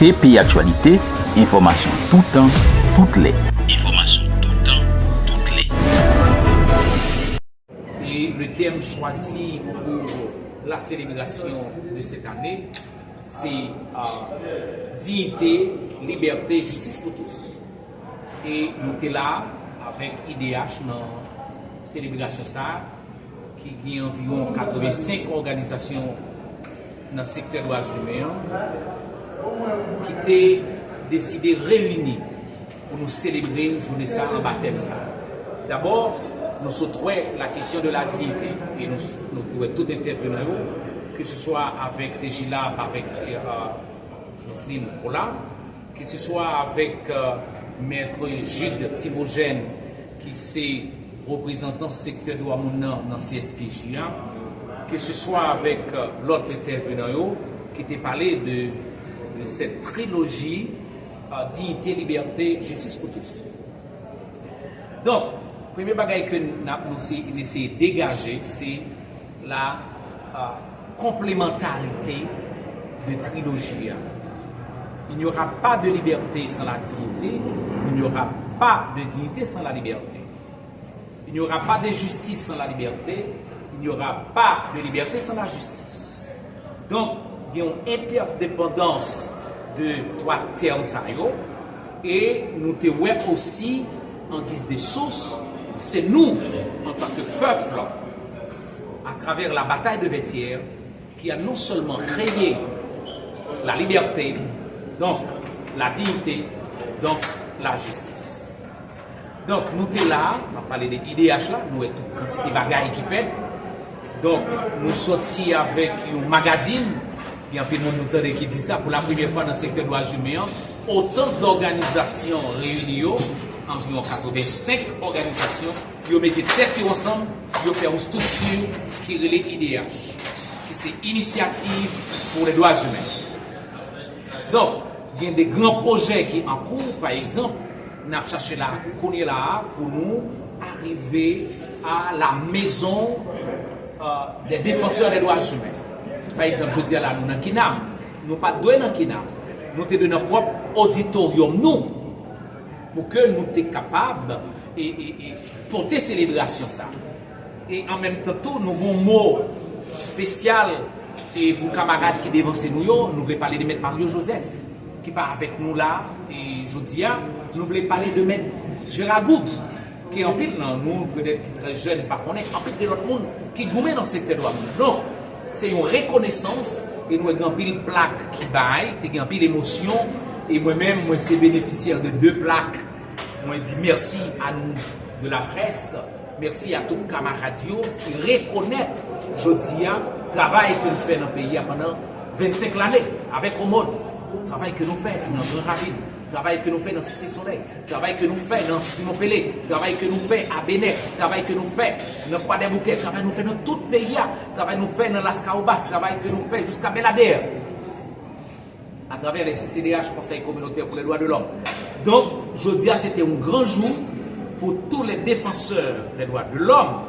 TPI Actualité, information tout temps, toutes les. Information tout temps, toutes les. Et le thème choisi pour la célébration de cette année, c'est dignité, liberté, justice pour tous. Et nous sommes là avec IDH dans la célébration ça, qui a environ 85 organisations dans le secteur des droits humains qui ont décidé de réunir pour nous célébrer journée ça en baptême ça. D'abord, nous sautons la question de la dignité et nous devons tout intervenir, que ce soit avec Cégila, avec Jocelyne Pola, que ce soit avec Maître Jude Timogène, qui est représentant secteur de Ouamouna dans CSPJ, que ce soit avec l'autre intervenant qui t'a parlé de cette trilogie dignité, liberté, justice pour tous. Donc, le premier bagage que nous essayons de dégager, c'est la complémentarité de trilogie. Il n'y aura pas de liberté sans la dignité, il n'y aura pas de dignité sans la liberté. Il n'y aura pas de justice sans la liberté, il n'y aura pas de liberté sans la justice. Donc, il y a une interdépendance de trois termes et nous te voyons aussi en guise de source, c'est nous, en tant que peuple, à travers la bataille de Vertières, qui a non seulement créé la liberté, donc la dignité, donc la justice. Donc nous sommes là, on va parler de IDH là, nous avons toute quantité de bagailles qui fait. Donc nous sortis avec un magazine, il y a un peu de monde qui dit ça pour la première fois dans le secteur des droits humains, autant d'organisations réunies, environ 85 organisations, qui ont mis tête ensemble, qui ont fait une structure qui est l'IDH, qui c'est Initiative pour les droits humains. Donc, il y a des grands projets qui sont en cours, par exemple, nous avons cherché là, pour nous arriver à la maison des défenseurs des droits humains. Par exemple, je dis là, nous dans Kinam, nous pas doués dans Kinam, nous sommes dans notre propre auditorium, nous, pour que nous soyons capables de porter célébration ça. Et en même temps, nous avons un mot spécial et pour camarades qui dévancent nous voulons parler de M. Mario Joseph, qui part avec nous là, et je dis, nous voulons parler de M. Gérard Goub, qui est en pile, nous, peut-être très jeunes, par contre, en pile de l'autre monde, qui gourmet dans ce secteur de la. Donc, c'est une reconnaissance, et nous avons pile plaque qui baille, nous avons pile émotion, et moi-même, moi, c'est bénéficiaire de 2 plaques. Moi, je dis merci à nous de la presse, merci à tous les camarades qui reconnaissent, je dis, le travail que nous faisons dans le pays pendant 25 années, avec Omod, le travail que nous faisons dans Grand Ravine, le travail que nous faisons dans Cité Soleil, le travail que nous faisons dans Simon Pelé, le travail que nous faisons à Bénin, le travail que nous faisons dans Croix des Bouquets, le travail que nous faisons dans tout le pays, le travail que nous faisons dans Las Caobas, le travail que nous faisons jusqu'à Belader, à travers les CCDH, Conseil communautaire pour les droits de l'homme. Donc, je dis que c'était un grand jour pour tous les défenseurs des droits de l'homme,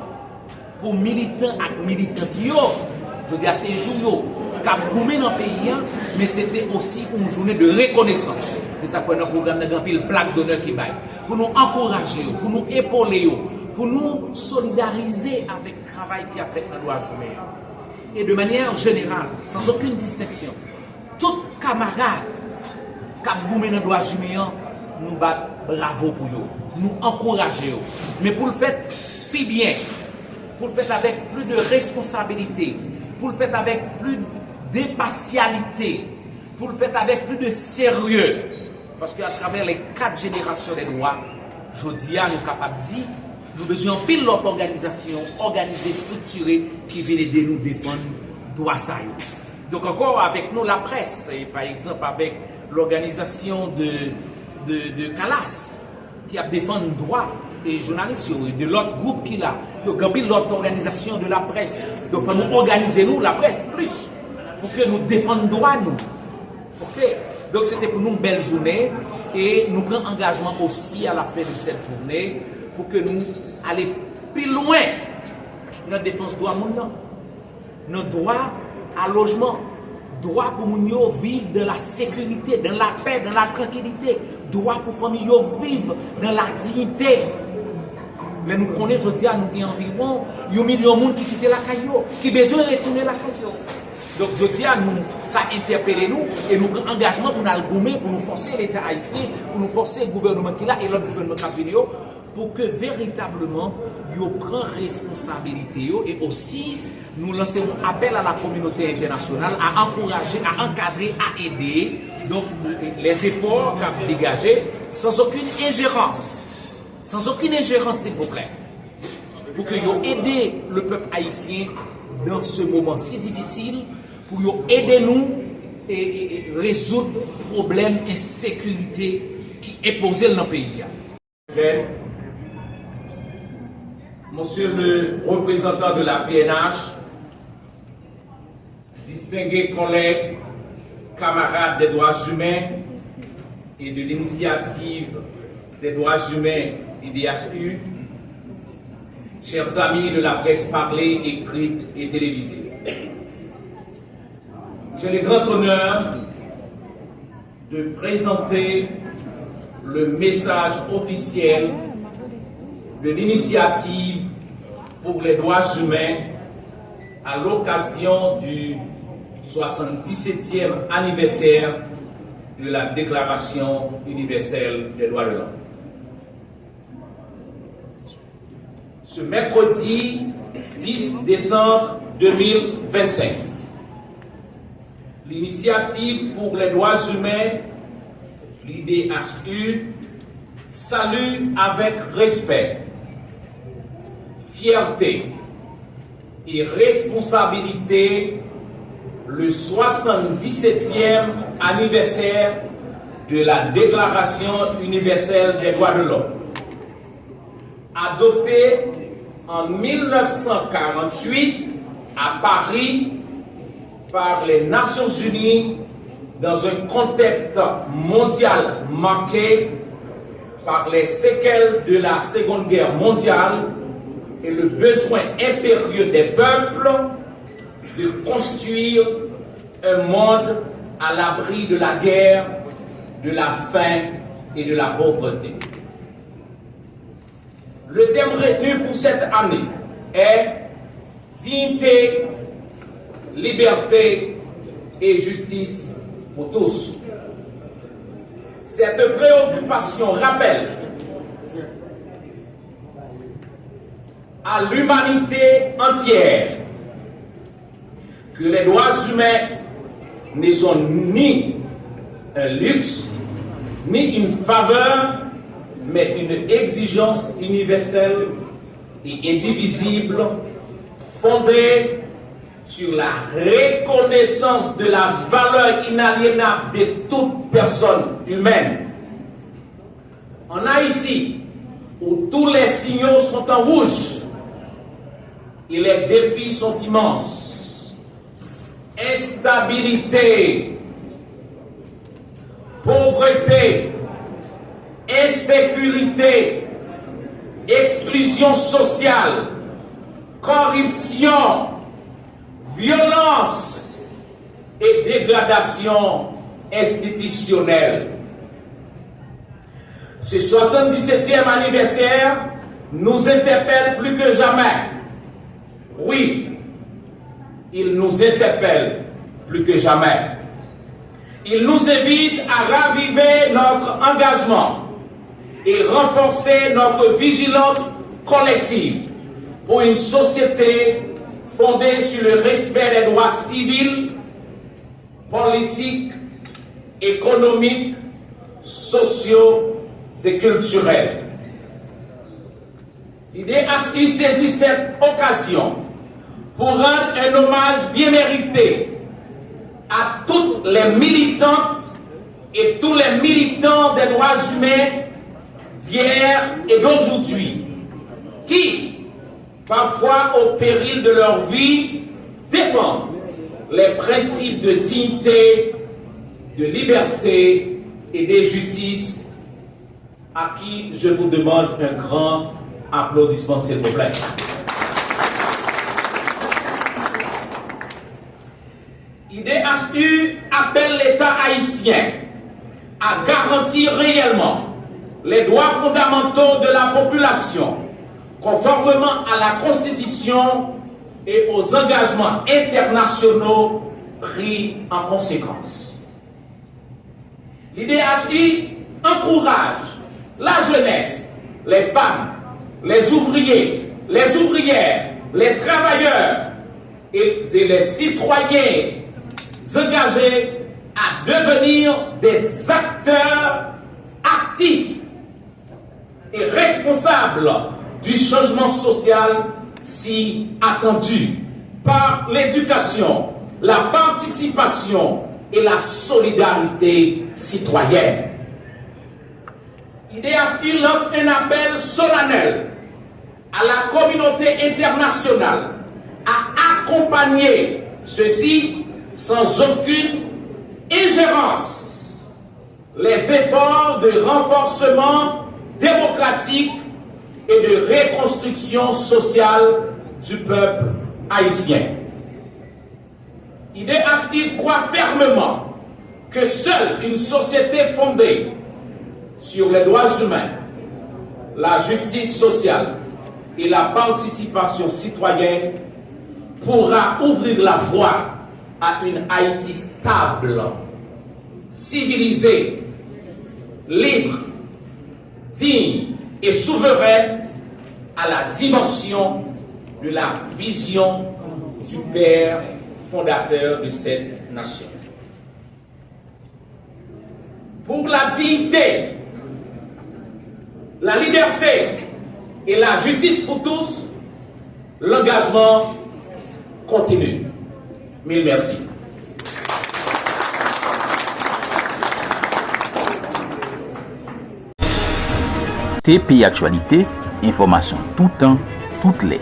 pour militants et militantes, je dis à ces jours, qui ont dans le pays, mais c'était aussi une journée de reconnaissance. Et ça fait un programme de pile plaque d'honneur qui baille. Pour nous encourager, pour nous épauler, pour nous solidariser avec le travail qui a fait dans les droits humains. Et de manière générale, sans aucune distinction, tous les camarades qui ont dans les droits humains, nous battons bravo pour eux, nous encourageons. Mais pour le faire plus bien, pour le faire avec plus de responsabilité, pour le faire avec plus d'impartialité, pour le faire avec plus de sérieux. Parce qu'à travers les 4 générations des droits, je dis à nous capables de dire, nous avons besoin de pile l'autre organisation organisée, structurée, qui vient aider nous défendre droits ça. Donc encore avec nous la presse, et par exemple avec l'organisation de Calas, qui a défendu le droit et journalistes, de l'autre groupe qui l'a, donc l'autre organisation de la presse. Donc il faut nous organiser nous, la presse, plus, pour que nous défendions le droit nous. Okay? Donc c'était pour nous une belle journée et nous prenons engagement aussi à la fin de cette journée pour que nous allions plus loin dans la défense du droit, notre droit à logement, droit pour moun yo vivre dans la sécurité, dans la paix, dans la tranquillité, droit pour famille yo vivre dans la dignité. Mais nous connaissons aujourd'hui à nous environ 1 million de monde qui quittent la caillou, qui besoin de retourner la caillou. Donc je dis à nous, ça interpelle nous et nous prenons engagement pour nous gommer, pour nous forcer l'État haïtien, pour nous forcer le gouvernement qui est là et l'autre gouvernement qui est là, pour que véritablement ils prennent responsabilité et aussi nous lançons un appel à la communauté internationale à encourager, à encadrer, à aider donc les efforts qu'a dégagés sans aucune ingérence, s'il vous plaît, pour que vous aider le peuple haïtien dans ce moment si difficile, pour aider nous et résoudre le problème d'insécurité qui est posé dans le pays. Monsieur le représentant de la PNH, distingués collègues, camarades des droits humains et de l'initiative des droits humains IDHU, chers amis de la presse parlée, écrite et télévisée. J'ai le grand honneur de présenter le message officiel de l'initiative pour les droits humains à l'occasion du 77e anniversaire de la Déclaration universelle des droits de l'homme. Ce mercredi 10 décembre 2025, l'initiative pour les droits humains, l'IDHU, salue avec respect, fierté et responsabilité le 77e anniversaire de la Déclaration universelle des droits de l'homme, adoptée en 1948 à Paris par les Nations Unies dans un contexte mondial marqué par les séquelles de la Seconde Guerre mondiale et le besoin impérieux des peuples de construire un monde à l'abri de la guerre, de la faim et de la pauvreté. Le thème retenu pour cette année est dignité, liberté et justice pour tous. Cette préoccupation rappelle à l'humanité entière que les droits humains ne sont ni un luxe, ni une faveur, mais une exigence universelle et indivisible fondée sur la reconnaissance de la valeur inaliénable de toute personne humaine. En Haïti, où tous les signaux sont en rouge et les défis sont immenses, instabilité, pauvreté, insécurité, exclusion sociale, corruption, violence et dégradation institutionnelle. Ce 77e anniversaire nous interpelle plus que jamais. Oui, il nous interpelle plus que jamais. Il nous invite à raviver notre engagement et renforcer notre vigilance collective pour une société fondée sur le respect des droits civils, politiques, économiques, sociaux et culturels. L'IDHU saisit cette occasion pour rendre un hommage bien mérité à toutes les militantes et tous les militants des droits humains d'hier et d'aujourd'hui, qui, parfois au péril de leur vie, défendent les principes de dignité, de liberté et de justice, à qui je vous demande un grand applaudissement, s'il vous plaît. IDHU l'IDHU appelle l'État haïtien à garantir réellement les droits fondamentaux de la population, conformément à la Constitution et aux engagements internationaux pris en conséquence. L'IDHI encourage la jeunesse, les femmes, les ouvriers, les ouvrières, les travailleurs et les citoyens engagés à devenir des acteurs actifs et responsables du changement social si attendu par l'éducation, la participation et la solidarité citoyenne. IDHI lance un appel solennel à la communauté internationale à accompagner ceci sans aucune ingérence les efforts de renforcement démocratique et de reconstruction sociale du peuple haïtien. IDHI croit fermement que seule une société fondée sur les droits humains, la justice sociale et la participation citoyenne pourra ouvrir la voie à une Haïti stable, civilisée, libre, digne et souveraine à la dimension de la vision du Père fondateur de cette nation. Pour la dignité, la liberté et la justice pour tous, l'engagement continue. Mille merci. TPI Actualité, information tout temps, toutes les.